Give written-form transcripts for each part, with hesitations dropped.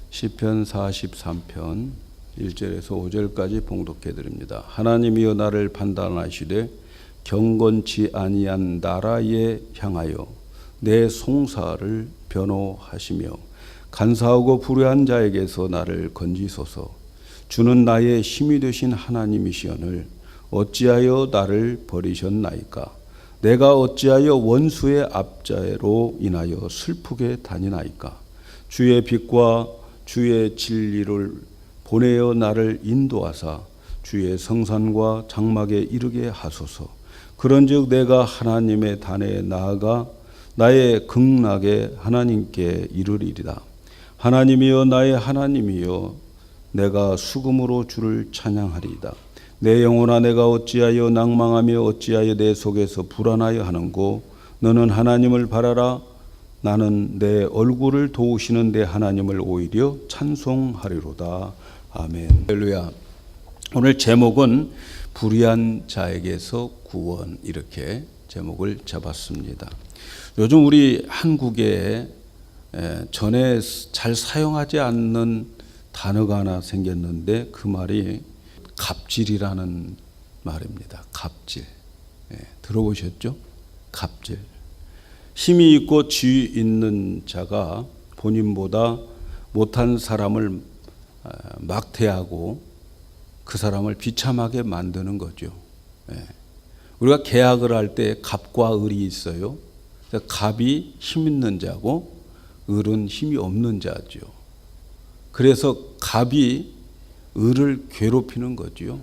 시편 43편 1절에서 5절까지 봉독해 드립니다. 하나님이여 나를 판단하시되 경건치 아니한 나라에 향하여 내 송사를 변호하시며 간사하고 불의한 자에게서 나를 건지소서. 주는 나의 힘이 되신 하나님이시오늘 어찌하여 나를 버리셨나이까. 내가 어찌하여 원수의 압자로 인하여 슬프게 다니나이까. 주의 빛과 주의 진리를 보내어 나를 인도하사 주의 성산과 장막에 이르게 하소서. 그런즉 내가 하나님의 단에 나아가 나의 극락에 하나님께 이르리이다. 하나님이여 나의 하나님이여 내가 수금으로 주를 찬양하리이다. 내 영혼아 내가 어찌하여 낭망하며 어찌하여 내 속에서 불안하여 하는고. 너는 하나님을 바라라. 나는 내 얼굴을 도우시는 내 하나님을 오히려 찬송하리로다. 아멘. 할렐루야. 오늘 제목은 불의한 자에게서 구원, 이렇게 제목을 잡았습니다. 요즘 우리 한국에 전에 잘 사용하지 않는 단어가 하나 생겼는데 그 말이 갑질이라는 말입니다. 갑질. 들어보셨죠? 갑질. 힘이 있고 지위 있는 자가 본인보다 못한 사람을 막대하고 그 사람을 비참하게 만드는 거죠. 우리가 계약을 할 때 갑과 을이 있어요. 갑이 힘 있는 자고 을은 힘이 없는 자죠. 그래서 갑이 을을 괴롭히는 거죠.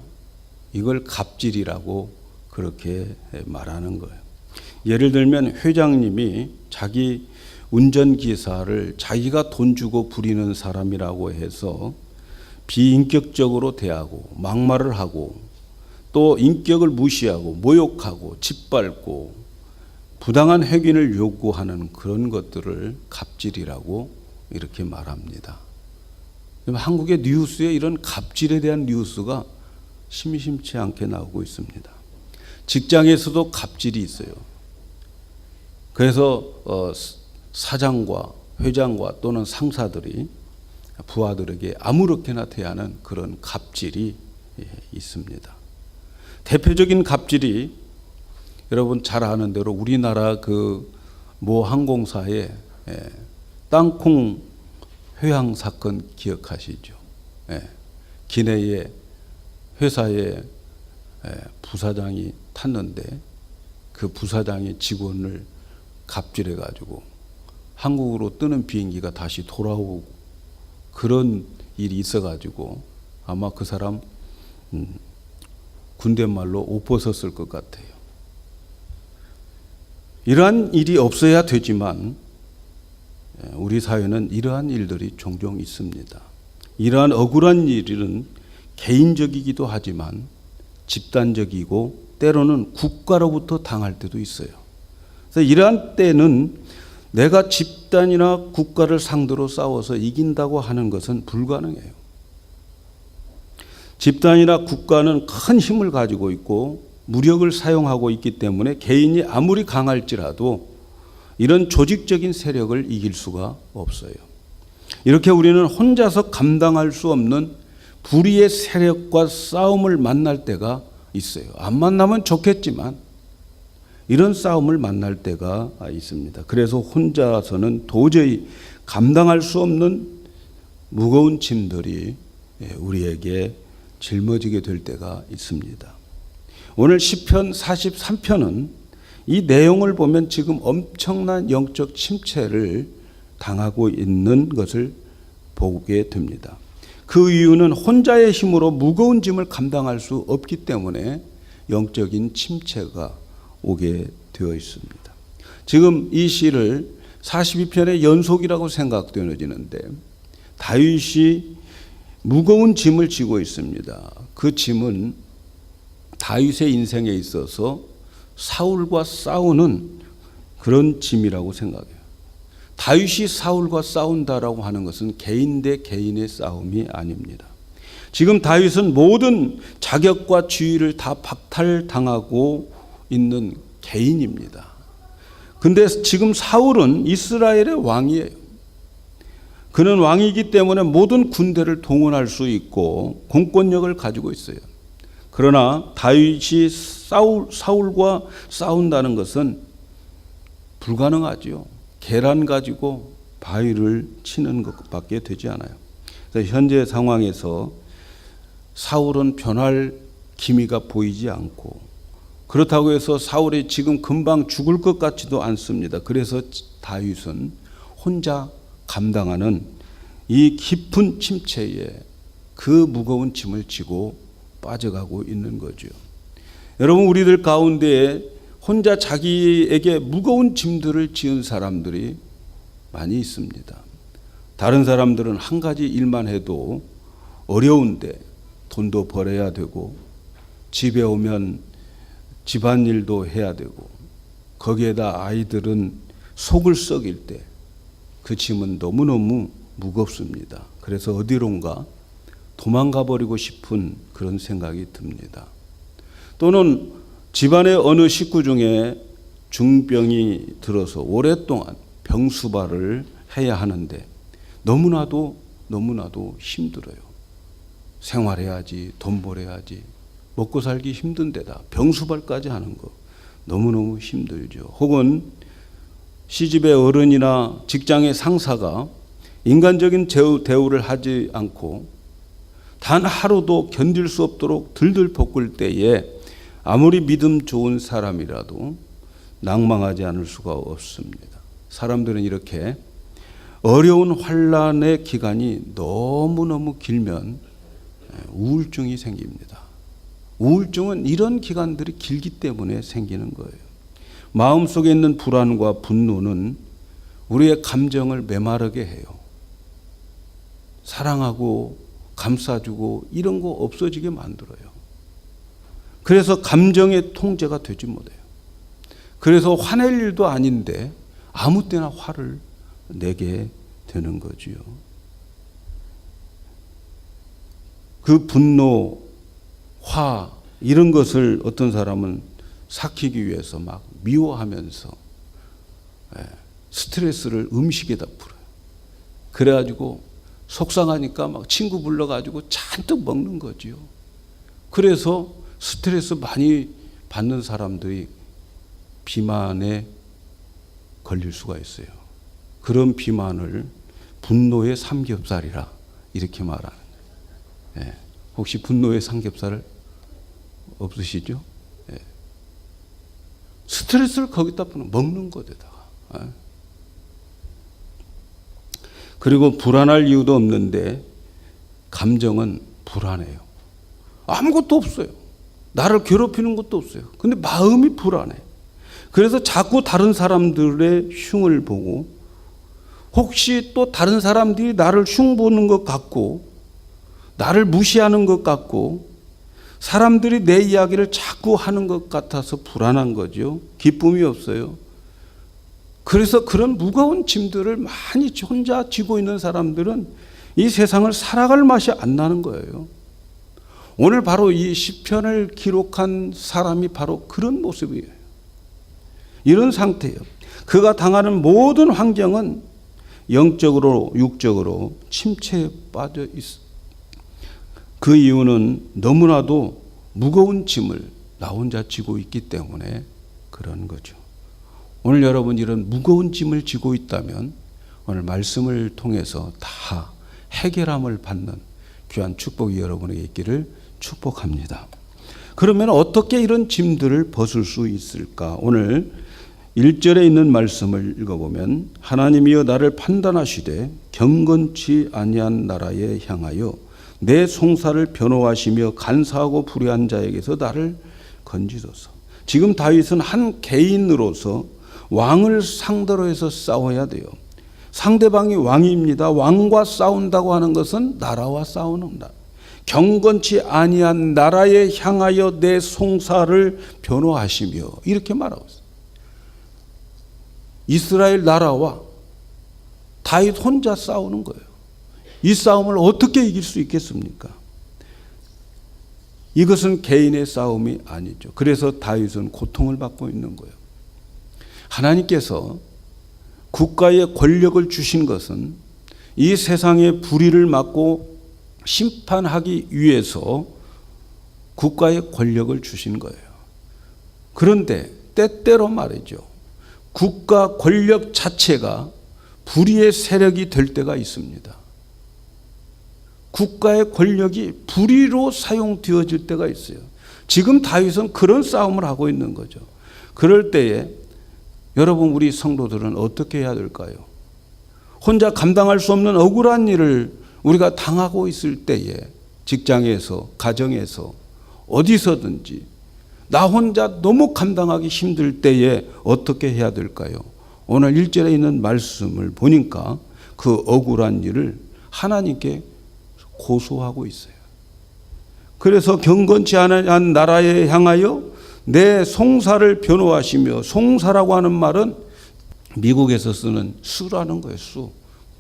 이걸 갑질이라고 그렇게 말하는 거예요. 예를 들면 회장님이 자기 운전기사를 자기가 돈 주고 부리는 사람이라고 해서 비인격적으로 대하고 막말을 하고 또 인격을 무시하고 모욕하고 짓밟고 부당한 회균을 요구하는 그런 것들을 갑질이라고 이렇게 말합니다. 한국의 뉴스에 이런 갑질에 대한 뉴스가 심심치 않게 나오고 있습니다. 직장에서도 갑질이 있어요. 그래서 사장과 회장과 또는 상사들이 부하들에게 아무렇게나 대하는 그런 갑질이 있습니다. 대표적인 갑질이 여러분 잘 아는 대로 우리나라 그 모 항공사의 땅콩 회항 사건 기억하시죠? 기내에 회사에 부사장이 탔는데 그 부사장이 직원을 갑질해 가지고 한국으로 뜨는 비행기가 다시 돌아오고 그런 일이 있어 가지고 아마 그 사람 군대 말로 옷 벗었을 것 같아요. 이러한 일이 없어야 되지만 우리 사회는 이러한 일들이 종종 있습니다. 이러한 억울한 일은 개인적이기도 하지만 집단적이고 때로는 국가로부터 당할 때도 있어요. 그래서 이러한 때는 내가 집단이나 국가를 상대로 싸워서 이긴다고 하는 것은 불가능해요. 집단이나 국가는 큰 힘을 가지고 있고 무력을 사용하고 있기 때문에 개인이 아무리 강할지라도 이런 조직적인 세력을 이길 수가 없어요. 이렇게 우리는 혼자서 감당할 수 없는 불의의 세력과 싸움을 만날 때가 있어요. 안 만나면 좋겠지만 이런 싸움을 만날 때가 있습니다. 그래서 혼자서는 도저히 감당할 수 없는 무거운 짐들이 우리에게 짊어지게 될 때가 있습니다. 오늘 시편 43편은 이 내용을 보면 지금 엄청난 영적 침체를 당하고 있는 것을 보게 됩니다. 그 이유는 혼자의 힘으로 무거운 짐을 감당할 수 없기 때문에 영적인 침체가 오게 되어 있습니다. 지금 이 시를 42편의 연속이라고 생각되어지는데 다윗이 무거운 짐을 지고 있습니다. 그 짐은 다윗의 인생에 있어서 사울과 싸우는 그런 짐이라고 생각해요. 다윗이 사울과 싸운다라고 하는 것은 개인 대 개인의 싸움이 아닙니다. 지금 다윗은 모든 자격과 지위를 다 박탈당하고 있는 개인입니다. 근데 지금 사울은 이스라엘의 왕이에요. 그는 왕이기 때문에 모든 군대를 동원할 수 있고 공권력을 가지고 있어요. 그러나 다윗이 사울과 싸운다는 것은 불가능하지요. 계란 가지고 바위를 치는 것밖에 되지 않아요. 그래서 현재 상황에서 사울은 변할 기미가 보이지 않고, 그렇다고 해서 사울이 지금 금방 죽을 것 같지도 않습니다. 그래서 다윗은 혼자 감당하는 이 깊은 침체에 그 무거운 짐을 지고 빠져가고 있는 거죠. 여러분, 우리들 가운데에 혼자 자기에게 무거운 짐들을 지은 사람들이 많이 있습니다. 다른 사람들은 한 가지 일만 해도 어려운데 돈도 벌어야 되고, 집에 오면 집안일도 해야 되고, 거기에다 아이들은 속을 썩일 때 그 짐은 너무너무 무겁습니다. 그래서 어디론가 도망가 버리고 싶은 그런 생각이 듭니다. 또는 집안의 어느 식구 중에 중병이 들어서 오랫동안 병수발을 해야 하는데 너무나도 힘들어요. 생활해야지, 돈 벌어야지, 먹고 살기 힘든 데다 병수발까지 하는 거 너무너무 힘들죠. 혹은 시집의 어른이나 직장의 상사가 인간적인 대우를 하지 않고 단 하루도 견딜 수 없도록 들들 볶을 때에 아무리 믿음 좋은 사람이라도 낭망하지 않을 수가 없습니다. 사람들은 이렇게 어려운 환난의 기간이 너무너무 길면 우울증이 생깁니다. 우울증은 이런 기간들이 길기 때문에 생기는 거예요. 마음속에 있는 불안과 분노는 우리의 감정을 메마르게 해요. 사랑하고 감싸주고 이런 거 없어지게 만들어요. 그래서 감정의 통제가 되지 못해요. 그래서 화낼 일도 아닌데 아무 때나 화를 내게 되는 거지요. 그 분노, 화 이런 것을 어떤 사람은 삭히기 위해서 막 미워하면서 스트레스를 음식에다 풀어요. 그래가지고 속상하니까 막 친구 불러가지고 잔뜩 먹는 거지요. 그래서 스트레스 많이 받는 사람들이 비만에 걸릴 수가 있어요. 그런 비만을 분노의 삼겹살이라 이렇게 말하는 거예요. 혹시 분노의 삼겹살 없으시죠? 스트레스를 거기다 먹는 것에다가. 그리고 불안할 이유도 없는데 감정은 불안해요. 아무것도 없어요. 나를 괴롭히는 것도 없어요. 근데 마음이 불안해. 그래서 자꾸 다른 사람들의 흉을 보고, 혹시 또 다른 사람들이 나를 흉 보는 것 같고 나를 무시하는 것 같고 사람들이 내 이야기를 자꾸 하는 것 같아서 불안한 거죠. 기쁨이 없어요. 그래서 그런 무거운 짐들을 많이 혼자 지고 있는 사람들은 이 세상을 살아갈 맛이 안 나는 거예요. 오늘 바로 이 시편을 기록한 사람이 바로 그런 모습이에요. 이런 상태예요. 그가 당하는 모든 환경은 영적으로 육적으로 침체에 빠져 있어. 그 이유는 너무나도 무거운 짐을 나 혼자 지고 있기 때문에 그런 거죠. 오늘 여러분 이런 무거운 짐을 지고 있다면 오늘 말씀을 통해서 다 해결함을 받는 귀한 축복이 여러분에게 있기를 축복합니다. 그러면 어떻게 이런 짐들을 벗을 수 있을까? 오늘 1절에 있는 말씀을 읽어보면 하나님이여 나를 판단하시되 경건치 아니한 나라에 향하여 내 송사를 변호하시며 간사하고 불의한 자에게서 나를 건지소서. 지금 다윗은 한 개인으로서 왕을 상대로 해서 싸워야 돼요. 상대방이 왕입니다. 왕과 싸운다고 하는 것은 나라와 싸우는 나. 경건치 아니한 나라에 향하여 내 송사를 변호하시며 이렇게 말하고 있어요. 이스라엘 나라와 다윗 혼자 싸우는 거예요. 이 싸움을 어떻게 이길 수 있겠습니까? 이것은 개인의 싸움이 아니죠. 그래서 다윗은 고통을 받고 있는 거예요. 하나님께서 국가에 권력을 주신 것은 이 세상의 불의를 막고 심판하기 위해서 국가에 권력을 주신 거예요. 그런데 때때로 말이죠. 국가 권력 자체가 불의의 세력이 될 때가 있습니다. 국가의 권력이 불의로 사용되어질 때가 있어요. 지금 다윗은 그런 싸움을 하고 있는 거죠. 그럴 때에 여러분, 우리 성도들은 어떻게 해야 될까요? 혼자 감당할 수 없는 억울한 일을 우리가 당하고 있을 때에 직장에서, 가정에서, 어디서든지 나 혼자 너무 감당하기 힘들 때에 어떻게 해야 될까요? 오늘 1절에 있는 말씀을 보니까 그 억울한 일을 하나님께 고소하고 있어요. 그래서 경건치 않은 나라에 향하여 내 송사를 변호하시며, 송사라고 하는 말은 미국에서 쓰는 수라는 거예요. 수.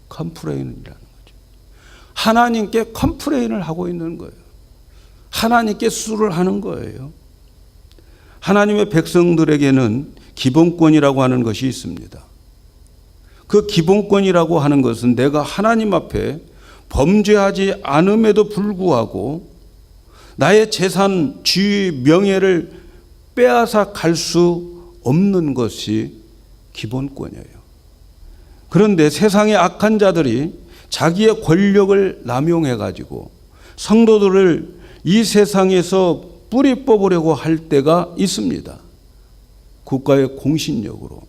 컴플레인이라는 거죠. 하나님께 컴플레인을 하고 있는 거예요. 하나님께 수를 하는 거예요. 하나님의 백성들에게는 기본권이라고 하는 것이 있습니다. 그 기본권이라고 하는 것은 내가 하나님 앞에 범죄하지 않음에도 불구하고 나의 재산, 지위, 명예를 빼앗아 갈 수 없는 것이 기본권이에요. 그런데 세상의 악한 자들이 자기의 권력을 남용해가지고 성도들을 이 세상에서 뿌리 뽑으려고 할 때가 있습니다. 국가의 공신력으로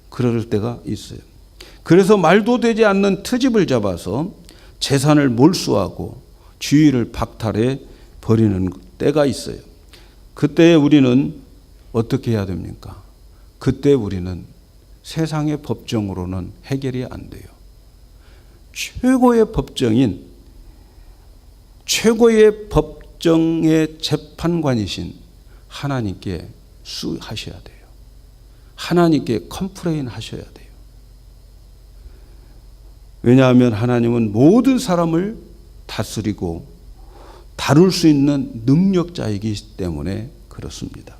그럴 때가 있어요. 그래서 말도 되지 않는 트집을 잡아서 재산을 몰수하고 지위를 박탈해 버리는 때가 있어요. 그때 우리는 어떻게 해야 됩니까? 그때 우리는 세상의 법정으로는 해결이 안 돼요. 최고의 법정인, 최고의 법정의 재판관이신 하나님께 수하셔야 돼요. 하나님께 컴플레인 하셔야 돼요. 왜냐하면 하나님은 모든 사람을 다스리고 다룰 수 있는 능력자이기 때문에 그렇습니다.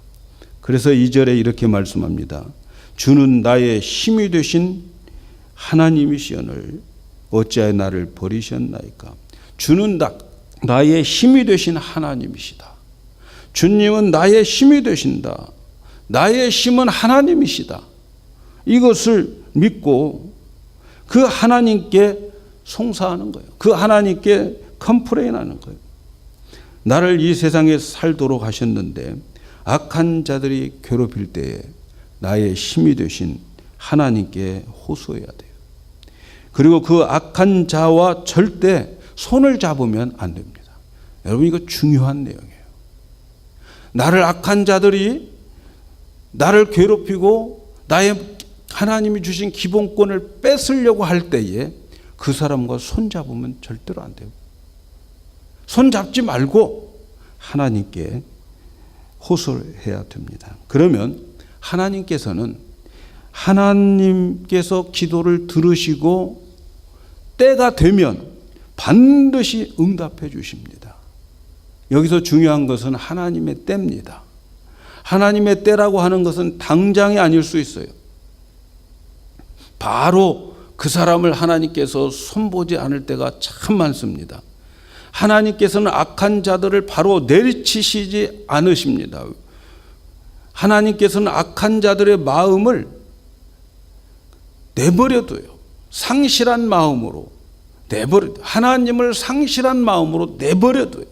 그래서 2절에 이렇게 말씀합니다. 주는 나의 힘이 되신 하나님이시오늘 어찌하여 나를 버리셨나이까. 주는 나의 힘이 되신 하나님이시다. 주님은 나의 힘이 되신다. 나의 힘은 하나님이시다. 이것을 믿고 그 하나님께 송사하는 거예요. 그 하나님께 컴플레인하는 거예요. 나를 이 세상에 살도록 하셨는데 악한 자들이 괴롭힐 때에 나의 힘이 되신 하나님께 호소해야 돼요. 그리고 그 악한 자와 절대 손을 잡으면 안 됩니다. 여러분, 이거 중요한 내용이에요. 나를 악한 자들이 나를 괴롭히고 나의 하나님이 주신 기본권을 뺏으려고 할 때에 그 사람과 손 잡으면 절대로 안 돼요. 손 잡지 말고 하나님께 호소를 해야 됩니다. 그러면 하나님께서는 하나님께서 기도를 들으시고 때가 되면 반드시 응답해 주십니다. 여기서 중요한 것은 하나님의 때입니다. 하나님의 때라고 하는 것은 당장이 아닐 수 있어요. 바로 그 사람을 하나님께서 손보지 않을 때가 참 많습니다. 하나님께서는 악한 자들을 바로 내리치시지 않으십니다. 하나님께서는 악한 자들의 마음을 내버려둬요. 상실한 마음으로 내버려둬요. 하나님을 상실한 마음으로 내버려둬요.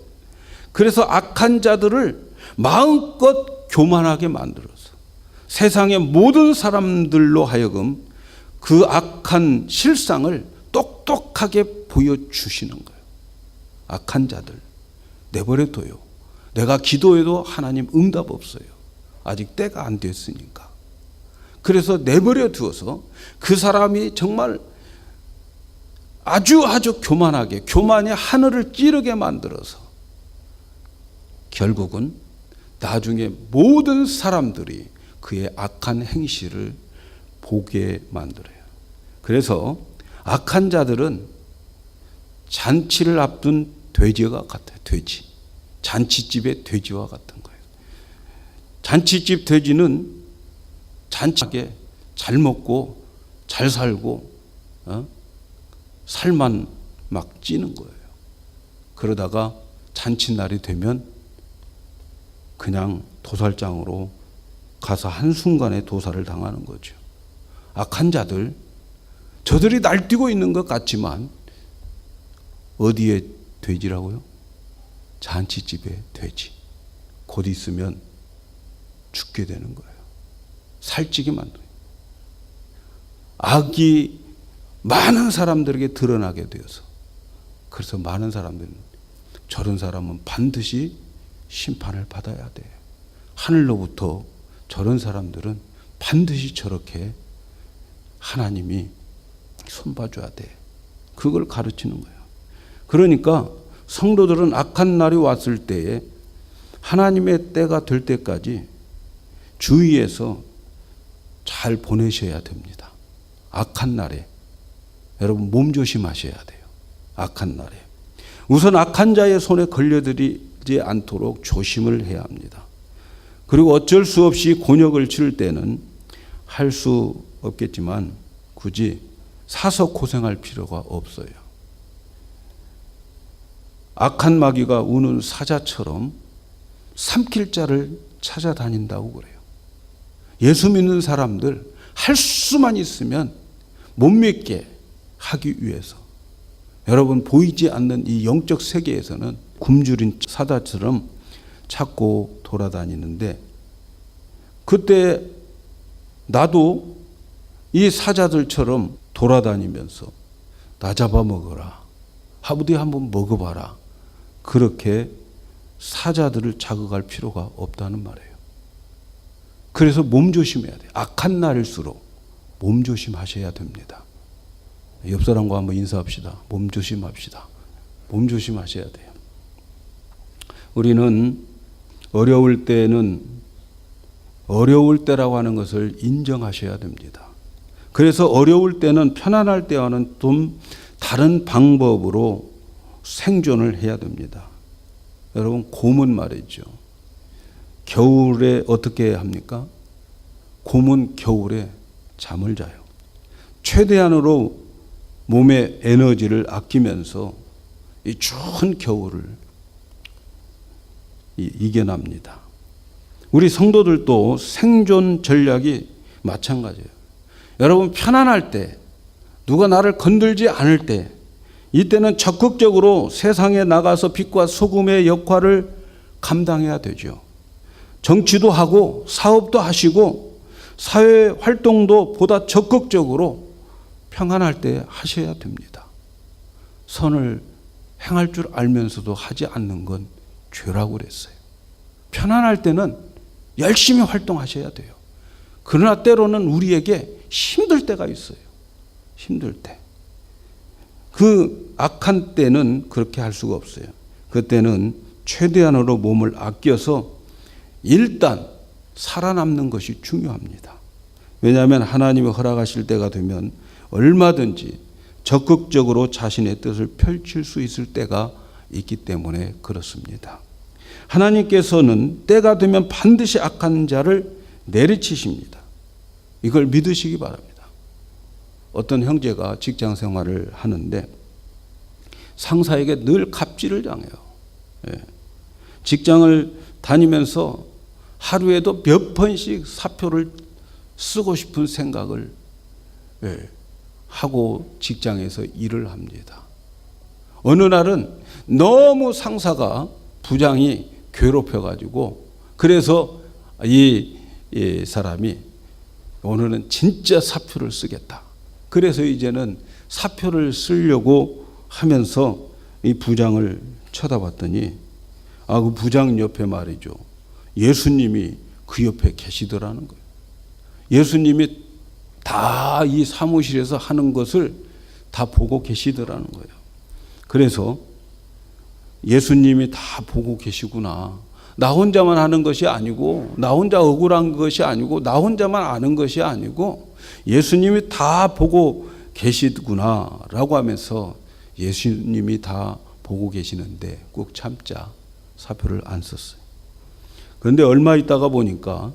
그래서 악한 자들을 마음껏 교만하게 만들어서 세상의 모든 사람들로 하여금 그 악한 실상을 똑똑하게 보여주시는 거예요. 악한 자들 내버려둬요. 내가 기도해도 하나님 응답 없어요. 아직 때가 안 됐으니까. 그래서 내버려 두어서 그 사람이 정말 아주 교만하게, 교만의 하늘을 찌르게 만들어서 결국은 나중에 모든 사람들이 그의 악한 행실을 보게 만들어요. 그래서 악한 자들은 잔치를 앞둔 돼지와 같아요. 돼지. 잔치집의 돼지와 같은 거예요. 잔치집 돼지는 잔치하게 잘 먹고 잘 살고 살만 막 찌는 거예요. 그러다가 잔칫날이 되면 그냥 도살장으로 가서 한순간에 도살을 당하는 거죠. 악한 자들, 저들이 날뛰고 있는 것 같지만 어디에 돼지라고요? 잔치집에 돼지. 곧 있으면 죽게 되는 거예요. 살찌게 만들어요. 악이 많은 사람들에게 드러나게 되어서, 그래서 많은 사람들은 저런 사람은 반드시 심판을 받아야 돼. 하늘로부터 저런 사람들은 반드시 저렇게 하나님이 손봐줘야 돼. 그걸 가르치는 거예요. 그러니까 성도들은 악한 날이 왔을 때에 하나님의 때가 될 때까지 주의해서 잘 보내셔야 됩니다. 악한 날에 여러분 몸조심하셔야 돼요. 악한 날에 우선 악한 자의 손에 걸려들이지 않도록 조심을 해야 합니다. 그리고 어쩔 수 없이 곤욕을 치를 때는 할 수 없겠지만 굳이 사서 고생할 필요가 없어요. 악한 마귀가 우는 사자처럼 삼킬 자를 찾아다닌다고 그래요. 예수 믿는 사람들 할 수만 있으면 못 믿게 하기 위해서, 여러분 보이지 않는 이 영적 세계에서는 굶주린 사자처럼 찾고 돌아다니는데, 그때 나도 이 사자들처럼 돌아다니면서 나 잡아먹어라, 하부디 한번 먹어봐라, 그렇게 사자들을 자극할 필요가 없다는 말이에요. 그래서 몸조심해야 돼요. 악한 날일수록 몸조심하셔야 됩니다. 옆 사람과 한번 인사합시다. 몸조심합시다. 몸조심하셔야 돼요. 우리는 어려울 때는 어려울 때라고 하는 것을 인정하셔야 됩니다. 그래서 어려울 때는 편안할 때와는 좀 다른 방법으로 생존을 해야 됩니다. 여러분 곰은 말이죠. 겨울에 어떻게 합니까? 곰은 겨울에 잠을 자요. 최대한으로 몸의 에너지를 아끼면서 이 추운 겨울을 이겨납니다. 우리 성도들도 생존 전략이 마찬가지예요. 여러분 편안할 때, 누가 나를 건들지 않을 때, 이때는 적극적으로 세상에 나가서 빛과 소금의 역할을 감당해야 되죠. 정치도 하고 사업도 하시고 사회 활동도 보다 적극적으로 평안할 때 하셔야 됩니다. 선을 행할 줄 알면서도 하지 않는 건 죄라고 그랬어요. 편안할 때는 열심히 활동하셔야 돼요. 그러나 때로는 우리에게 힘들 때가 있어요. 힘들 때. 그 악한 때는 그렇게 할 수가 없어요. 그때는 최대한으로 몸을 아껴서 일단 살아남는 것이 중요합니다. 왜냐하면 하나님이 허락하실 때가 되면 얼마든지 적극적으로 자신의 뜻을 펼칠 수 있을 때가 있기 때문에 그렇습니다. 하나님께서는 때가 되면 반드시 악한 자를 내리치십니다. 이걸 믿으시기 바랍니다. 어떤 형제가 직장 생활을 하는데 상사에게 늘 갑질을 당해요. 직장을 다니면서 하루에도 몇 번씩 사표를 쓰고 싶은 생각을 하고 직장에서 일을 합니다. 어느 날은 너무 상사가 부장이 괴롭혀가지고, 그래서 이 사람이 오늘은 진짜 사표를 쓰겠다. 그래서 이제는 사표를 쓰려고 하면서 이 부장을 쳐다봤더니, 그 부장 옆에 말이죠, 예수님이 그 옆에 계시더라는 거예요. 예수님이 다 이 사무실에서 하는 것을 다 보고 계시더라는 거예요. 그래서 예수님이 다 보고 계시구나. 나 혼자만 하는 것이 아니고, 나 혼자 억울한 것이 아니고, 나 혼자만 아는 것이 아니고 예수님이 다 보고 계시구나 라고 하면서 예수님이 다 보고 계시는데 꼭 참자. 사표를 안 썼어요. 그런데 얼마 있다가 보니까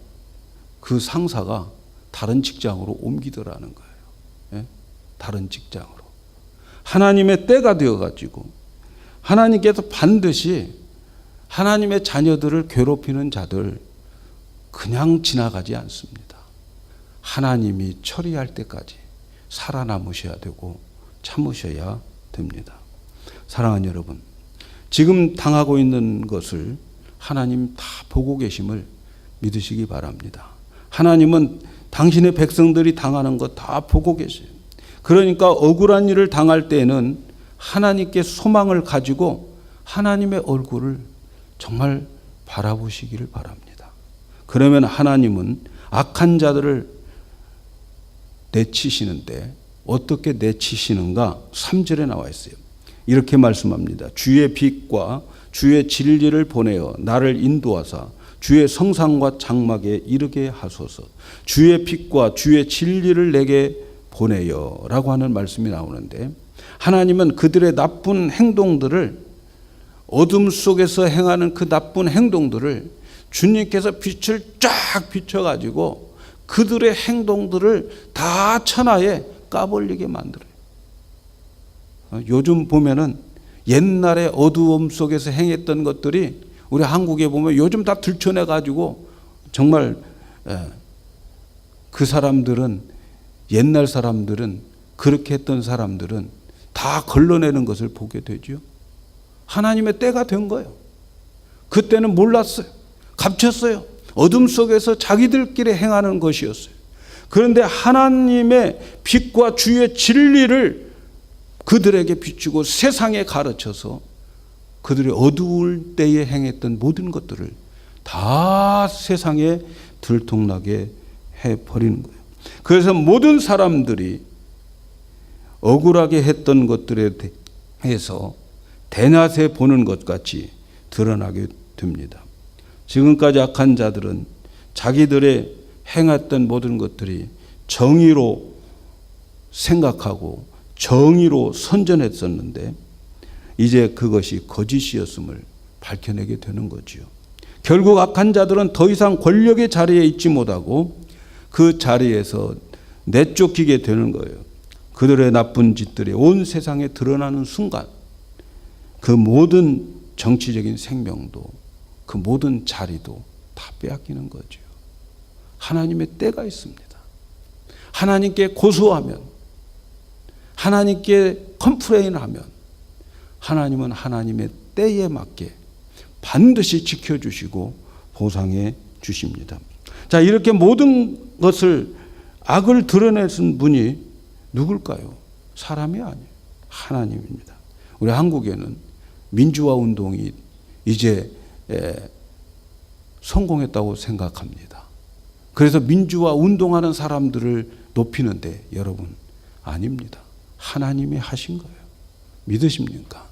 그 상사가 다른 직장으로 옮기더라는 거예요. 다른 직장으로. 하나님의 때가 되어가지고 하나님께서 반드시 하나님의 자녀들을 괴롭히는 자들 그냥 지나가지 않습니다. 하나님이 처리할 때까지 살아남으셔야 되고 참으셔야 됩니다. 사랑하는 여러분, 지금 당하고 있는 것을 하나님 다 보고 계심을 믿으시기 바랍니다. 하나님은 당신의 백성들이 당하는 것 다 보고 계세요. 그러니까 억울한 일을 당할 때에는 하나님께 소망을 가지고 하나님의 얼굴을 정말 바라보시기를 바랍니다. 그러면 하나님은 악한 자들을 내치시는데 어떻게 내치시는가? 3절에 나와 있어요. 이렇게 말씀합니다. 주의 빛과 주의 진리를 보내어 나를 인도하사 주의 성상과 장막에 이르게 하소서. 주의 빛과 주의 진리를 내게 보내요 라고 하는 말씀이 나오는데, 하나님은 그들의 나쁜 행동들을, 어둠 속에서 행하는 그 나쁜 행동들을 주님께서 빛을 쫙 비춰가지고 그들의 행동들을 다 천하에 까버리게 만들어요. 요즘 보면은 옛날에 어두움 속에서 행했던 것들이 우리 한국에 보면 요즘 다 들춰내가지고 정말 그 사람들은, 옛날 사람들은, 그렇게 했던 사람들은 다 걸러내는 것을 보게 되죠. 하나님의 때가 된 거예요. 그때는 몰랐어요. 감췄어요. 어둠 속에서 자기들끼리 행하는 것이었어요. 그런데 하나님의 빛과 주의 진리를 그들에게 비추고 세상에 가르쳐서 그들이 어두울 때에 행했던 모든 것들을 다 세상에 들통나게 해버리는 거예요. 그래서 모든 사람들이 억울하게 했던 것들에 대해서 대낮에 보는 것 같이 드러나게 됩니다. 지금까지 악한 자들은 자기들의 행했던 모든 것들이 정의로 생각하고 정의로 선전했었는데 이제 그것이 거짓이었음을 밝혀내게 되는 거지요. 결국 악한 자들은 더 이상 권력의 자리에 있지 못하고 그 자리에서 내쫓기게 되는 거예요. 그들의 나쁜 짓들이 온 세상에 드러나는 순간 그 모든 정치적인 생명도, 그 모든 자리도 다 빼앗기는 거죠. 하나님의 때가 있습니다. 하나님께 고소하면, 하나님께 컴플레인하면 하나님은 하나님의 때에 맞게 반드시 지켜주시고 보상해 주십니다. 자, 이렇게 모든 것을, 악을 드러내신 분이 누굴까요? 사람이 아니에요. 하나님입니다. 우리 한국에는 민주화 운동이 이제 성공했다고 생각합니다. 그래서 민주화 운동하는 사람들을 높이는데 여러분, 아닙니다. 하나님이 하신 거예요. 믿으십니까?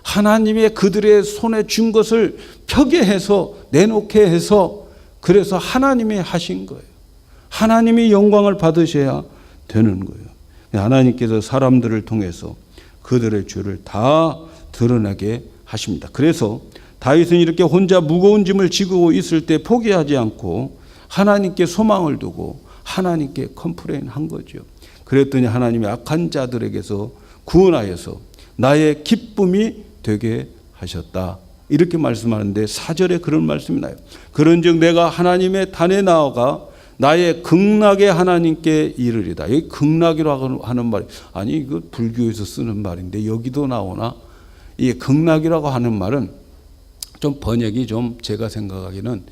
하나님의 그들의 손에 준 것을 펴게 해서, 내놓게 해서, 그래서 하나님이 하신 거예요. 하나님이 영광을 받으셔야 되는 거예요. 하나님께서 사람들을 통해서 그들의 죄를 다 드러나게 하십니다. 그래서 다윗은 이렇게 혼자 무거운 짐을 지고 있을 때 포기하지 않고 하나님께 소망을 두고 하나님께 컴플레인한 거죠. 그랬더니 하나님이 악한 자들에게서 구원하여서 나의 기쁨이 되게 하셨다. 이렇게 말씀하는데 4절에 그런 말씀이 나요. 그런즉 내가 하나님의 단에 나아가 나의 극락의 하나님께 이르리다. 여기 극락이라고 하는 말이, 아니 이거 불교에서 쓰는 말인데 여기도 나오나? 이 극락이라고 하는 말은 좀 번역이 좀 제가 생각하기는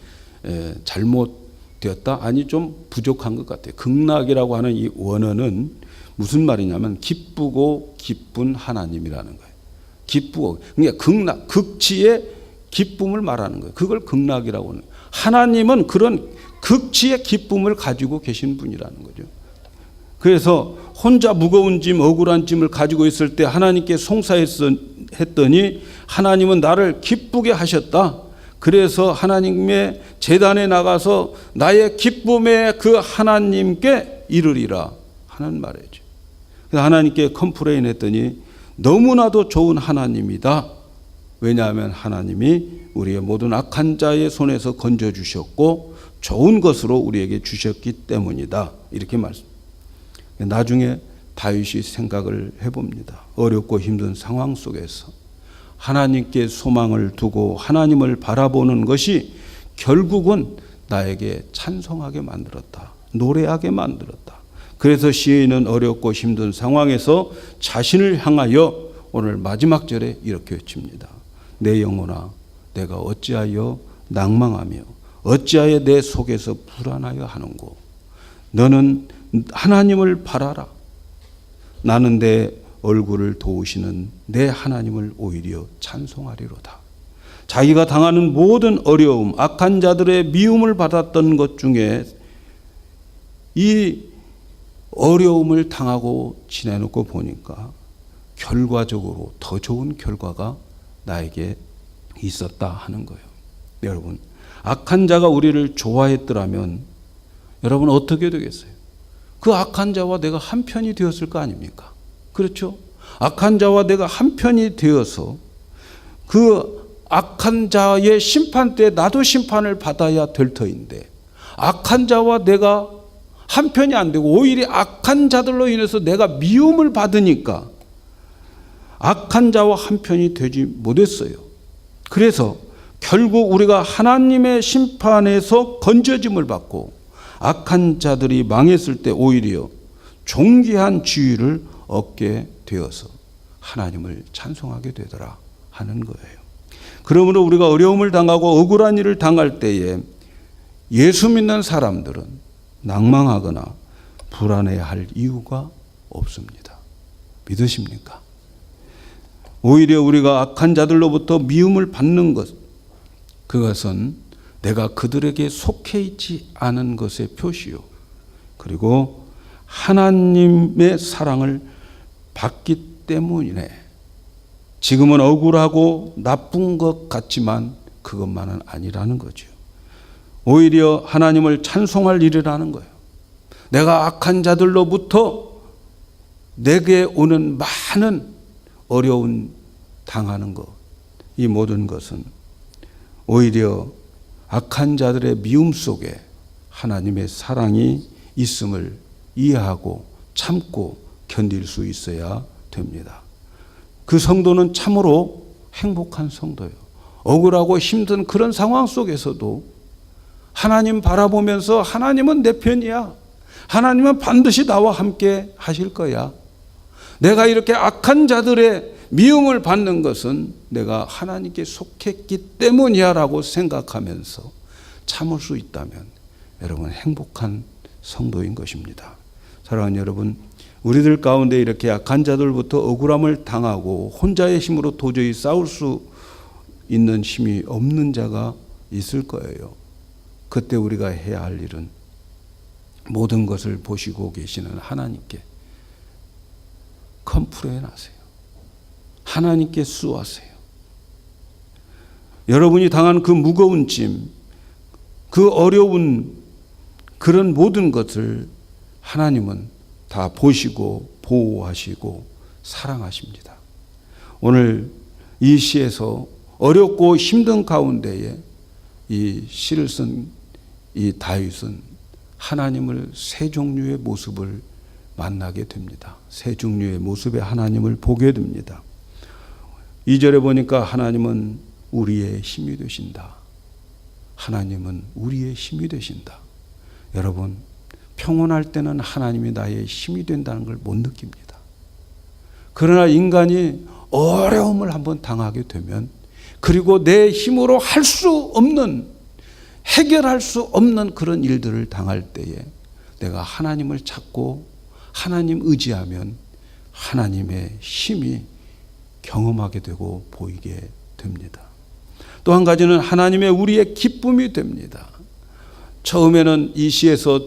잘못되었다, 아니 좀 부족한 것 같아요. 극락이라고 하는 이 원어는 무슨 말이냐면 기쁘고 기쁜 하나님이라는 거예요. 기쁘고, 그러니까 극락, 극치의 기쁨을 말하는 거예요. 그걸 극락이라고 하는 거예요. 하나님은 그런 극치의 기쁨을 가지고 계신 분이라는 거죠. 그래서 혼자 무거운 짐, 억울한 짐을 가지고 있을 때 하나님께 송사했더니 하나님은 나를 기쁘게 하셨다. 그래서 하나님의 제단에 나가서 나의 기쁨의 그 하나님께 이르리라 하는 말이죠. 그래서 하나님께 컴플레인 했더니 너무나도 좋은 하나님이다. 왜냐하면 하나님이 우리의 모든 악한 자의 손에서 건져주셨고 좋은 것으로 우리에게 주셨기 때문이다. 이렇게 말씀. 나중에 다윗이 생각을 해봅니다. 어렵고 힘든 상황 속에서 하나님께 소망을 두고 하나님을 바라보는 것이 결국은 나에게 찬송하게 만들었다. 노래하게 만들었다. 그래서 시인은 어렵고 힘든 상황에서 자신을 향하여 오늘 마지막 절에 이렇게 외칩니다. 내 영혼아, 내가 어찌하여 낭망하며 어찌하여 내 속에서 불안하여 하는고. 너는 하나님을 바라라. 나는 내 얼굴을 도우시는 내 하나님을 오히려 찬송하리로다. 자기가 당하는 모든 어려움, 악한 자들의 미움을 받았던 것 중에 이 어려움을 당하고 지내놓고 보니까 결과적으로 더 좋은 결과가 나에게 있었다 하는 거예요. 여러분, 악한 자가 우리를 좋아했더라면 여러분 어떻게 되겠어요? 그 악한 자와 내가 한편이 되었을 거 아닙니까? 그렇죠? 악한 자와 내가 한편이 되어서 그 악한 자의 심판 때 나도 심판을 받아야 될 터인데 악한 자와 내가 한편이 안 되고 오히려 악한 자들로 인해서 내가 미움을 받으니까 악한 자와 한편이 되지 못했어요. 그래서 결국 우리가 하나님의 심판에서 건져짐을 받고 악한 자들이 망했을 때 오히려 존귀한 지위를 얻게 되어서 하나님을 찬송하게 되더라 하는 거예요. 그러므로 우리가 어려움을 당하고 억울한 일을 당할 때에 예수 믿는 사람들은 낭망하거나 불안해할 이유가 없습니다. 믿으십니까? 오히려 우리가 악한 자들로부터 미움을 받는 것, 그것은 내가 그들에게 속해 있지 않은 것의 표시요. 그리고 하나님의 사랑을 받기 때문이네. 지금은 억울하고 나쁜 것 같지만 그것만은 아니라는 거죠. 오히려 하나님을 찬송할 일이라는 거예요. 내가 악한 자들로부터 내게 오는 많은 어려운 당하는 것, 이 모든 것은 오히려 악한 자들의 미움 속에 하나님의 사랑이 있음을 이해하고 참고 견딜 수 있어야 됩니다. 그 성도는 참으로 행복한 성도예요. 억울하고 힘든 그런 상황 속에서도 하나님 바라보면서 하나님은 내 편이야. 하나님은 반드시 나와 함께 하실 거야. 내가 이렇게 악한 자들의 미움을 받는 것은 내가 하나님께 속했기 때문이야 라고 생각하면서 참을 수 있다면 여러분 행복한 성도인 것입니다. 사랑하는 여러분, 우리들 가운데 이렇게 악한 자들부터 억울함을 당하고 혼자의 힘으로 도저히 싸울 수 있는 힘이 없는 자가 있을 거예요. 그때 우리가 해야 할 일은 모든 것을 보시고 계시는 하나님께 컴플레인 하세요. 하나님께 수하세요. 여러분이 당한 그 무거운 짐, 그 어려운 그런 모든 것을 하나님은 다 보시고 보호하시고 사랑하십니다. 오늘 이 시에서 어렵고 힘든 가운데에 이 시를 쓴 이 다윗은 하나님을 세 종류의 모습을 만나게 됩니다. 세 종류의 모습의 하나님을 보게 됩니다. 2절에 보니까 하나님은 우리의 힘이 되신다. 하나님은 우리의 힘이 되신다. 여러분, 평온할 때는 하나님이 나의 힘이 된다는 걸 못 느낍니다. 그러나 인간이 어려움을 한번 당하게 되면 그리고 내 힘으로 할 수 없는, 해결할 수 없는 그런 일들을 당할 때에 내가 하나님을 찾고 하나님 의지하면 하나님의 힘이 경험하게 되고 보이게 됩니다. 또 한 가지는 하나님의 우리의 기쁨이 됩니다. 처음에는 이 시에서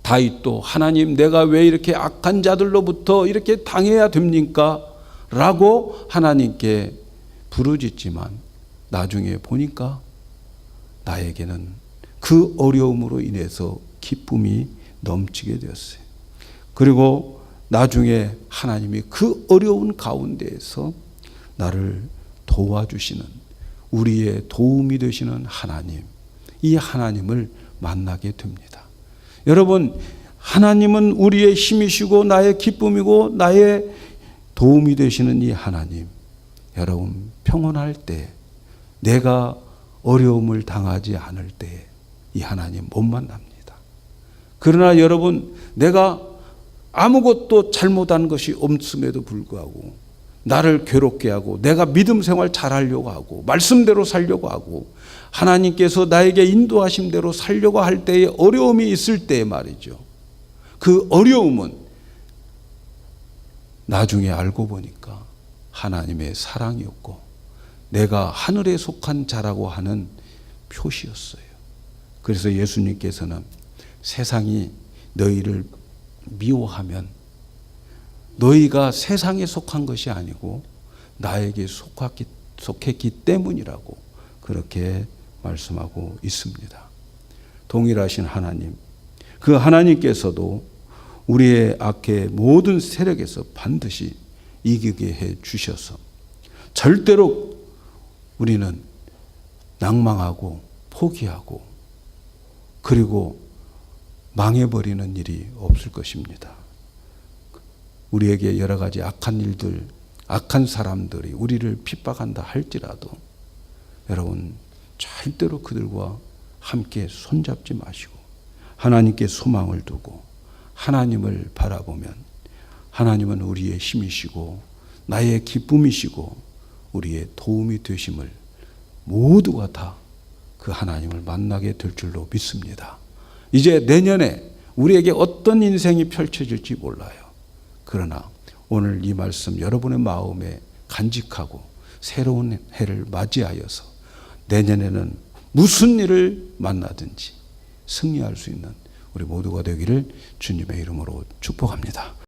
다윗도 하나님 내가 왜 이렇게 악한 자들로부터 이렇게 당해야 됩니까? 라고 하나님께 부르짖지만 나중에 보니까 나에게는 그 어려움으로 인해서 기쁨이 넘치게 되었어요. 그리고 나중에 하나님이 그 어려운 가운데에서 나를 도와주시는 우리의 도움이 되시는 하나님, 이 하나님을 만나게 됩니다. 여러분, 하나님은 우리의 힘이시고 나의 기쁨이고 나의 도움이 되시는 이 하나님, 여러분 평온할 때, 내가 어려움을 당하지 않을 때 이 하나님 못 만납니다. 그러나 여러분, 내가 아무것도 잘못한 것이 없음에도 불구하고 나를 괴롭게 하고 내가 믿음 생활 잘하려고 하고 말씀대로 살려고 하고 하나님께서 나에게 인도하심대로 살려고 할 때에 어려움이 있을 때 말이죠. 그 어려움은 나중에 알고 보니까 하나님의 사랑이었고 내가 하늘에 속한 자라고 하는 표시였어요. 그래서 예수님께서는 세상이 너희를 미워하면 너희가 세상에 속한 것이 아니고 나에게 속했기 때문이라고 그렇게 말씀하고 있습니다. 동일하신 하나님, 그 하나님께서도 우리의 악의 모든 세력에서 반드시 이기게 해 주셔서 절대로 우리는 낭망하고 포기하고 그리고 망해버리는 일이 없을 것입니다. 우리에게 여러 가지 악한 일들, 악한 사람들이 우리를 핍박한다 할지라도 여러분 절대로 그들과 함께 손잡지 마시고 하나님께 소망을 두고 하나님을 바라보면 하나님은 우리의 힘이시고 나의 기쁨이시고 우리의 도움이 되심을 모두가 다 그 하나님을 만나게 될 줄로 믿습니다. 이제 내년에 우리에게 어떤 인생이 펼쳐질지 몰라요. 그러나 오늘 이 말씀 여러분의 마음에 간직하고 새로운 해를 맞이하여서 내년에는 무슨 일을 만나든지 승리할 수 있는 우리 모두가 되기를 주님의 이름으로 축복합니다.